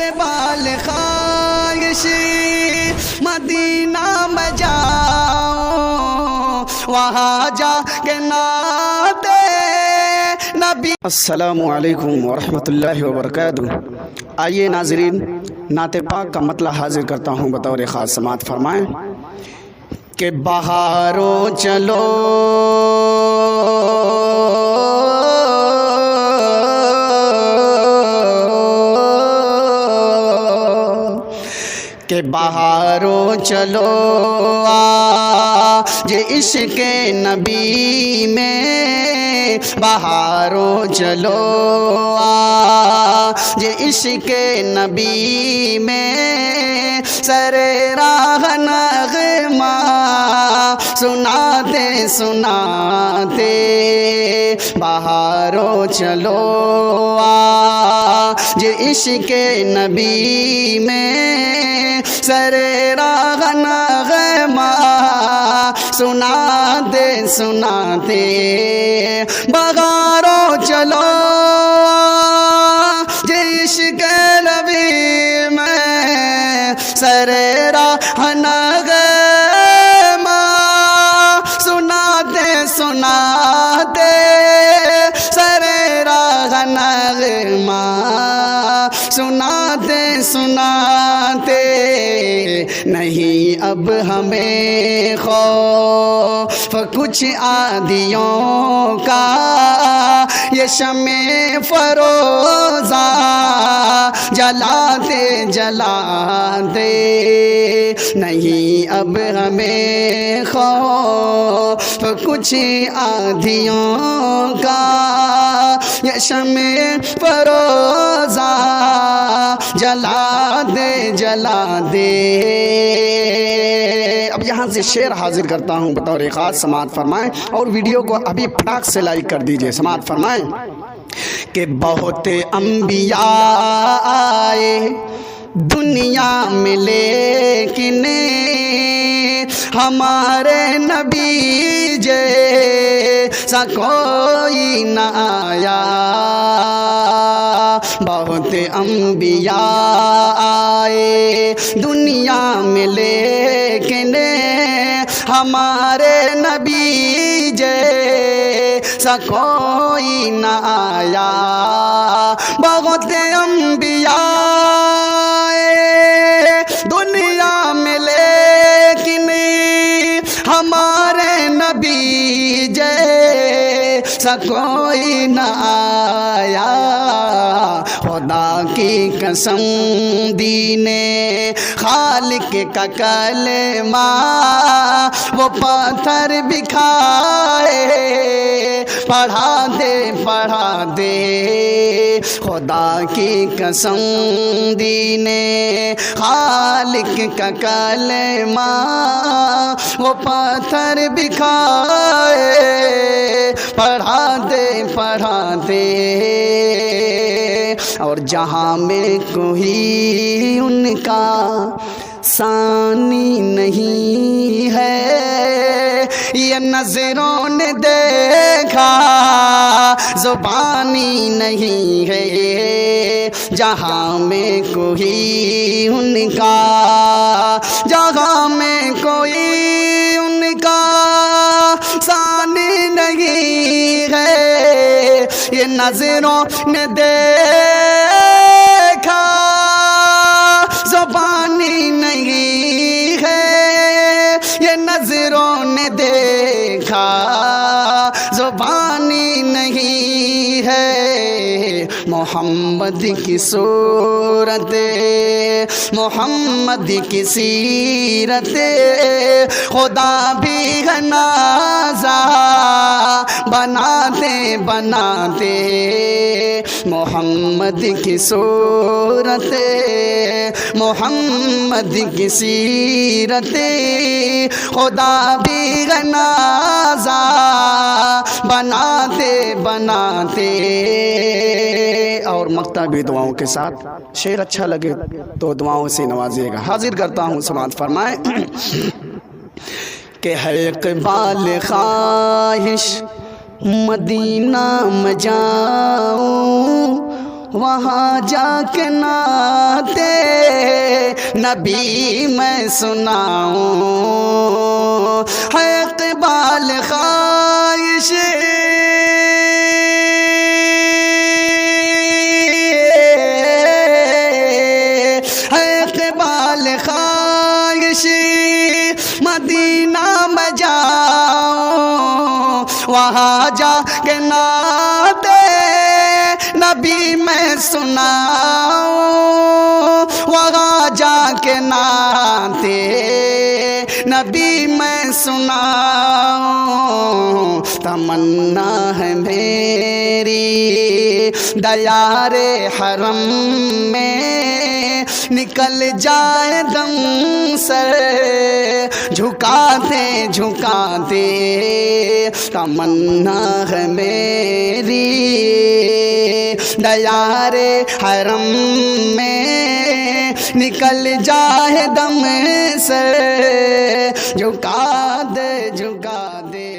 اقبال خواہش مدینہ میں جاؤں، وہاں جا کے نعت نبی۔ السلام علیکم ورحمۃ اللہ وبرکاتہ۔ آئیے ناظرین، نعت پاک کا مطلع حاضر کرتا ہوں، بطور خاص سماعت فرمائیں کہ بہارو چلو کہ بہارو چلو آج عشق نبی میں، بہارو چلو آج عشق نبی میں، سر راہ نغمہ سناتے سناتے، بہارو چلو آج عشق نبی میں، سر راہ نغمہ سناتے سناتے، بہارو چلو عشق نبی میں، سر راہ نغمہ سناتے سناتے، سر راہ نغمہ سناتے سناتے، نہیں اب ہمیں خوف کچھ عادیوں کا، یہ شمع فروزہ جلاتے جلاتے، نہیں اب ہمیں خوف کچھ عادیوں کا، یہ شمع فروزہ جلاتے جلاتے۔ اب یہاں سے شعر حاضر کرتا ہوں، بطور خاص سماعت فرمائیں، اور ویڈیو کو ابھی پھٹاک سے لائک کر دیجئے، سماعت فرمائیں کہ بہت انبیاء آئے دنیا میں لیکن ہمارے نبی جیسا کوئی نہ آیا، بہت انبیاء آئے دنیا میں لیکن ہمارے نبی جیسا کوئی نہ آیا، بہت انبیاء دنیا میں لیکن ہمارے نبی جیسا کوئی نہ آیا، خدا کی قسم دین خالق کا کلمہ وہ پتھر بھی کھائے، پڑھا دے خدا کی قسم دین خالق کا کلمہ وہ پتھر بھی کھائے، پڑھا دے۔ اور جہاں میں کوئی ان کا ثانی نہیں ہے، یہ نظروں نے دیکھا زبانی نہیں ہے، جہاں میں کوئی ان کا، جہاں میں کوئی ان کا ثانی نہیں ہے، یہ نظروں نے دیکھا زبانی نہیں ہے، یہ نظروں نے دیکھا زبانی نہیں ہے، محمد کی صورت محمد کی سیرت خدا بھی نازا بناتے بناتے، محمد کی صورت محمد کی سیرت خدا بھی نازا بناتے بناتے۔ اور مقطع بھی دعاؤں کے ساتھ، شعر اچھا لگے تو دعاؤں سے نوازیے گا۔ حاضر کرتا ہوں، سماعت فرمائیں کہ ہے اقبال خواہش مدینہ میں جاؤں، وہاں جا کے نعت نبی میں سناؤں، ہے اقبال خواہش مدینہ میں جاؤں، وہاں جا کے نعت نبی میں سناؤں، وہاں جا کے نعت نبی میں سناؤں۔ تمنا ہے میری دیار حرم میں نکل جائے دم سر جھکاتے جھکاتے، تمنا ہے میری دیار حرم میں نکل جائے دم سر جھکا دے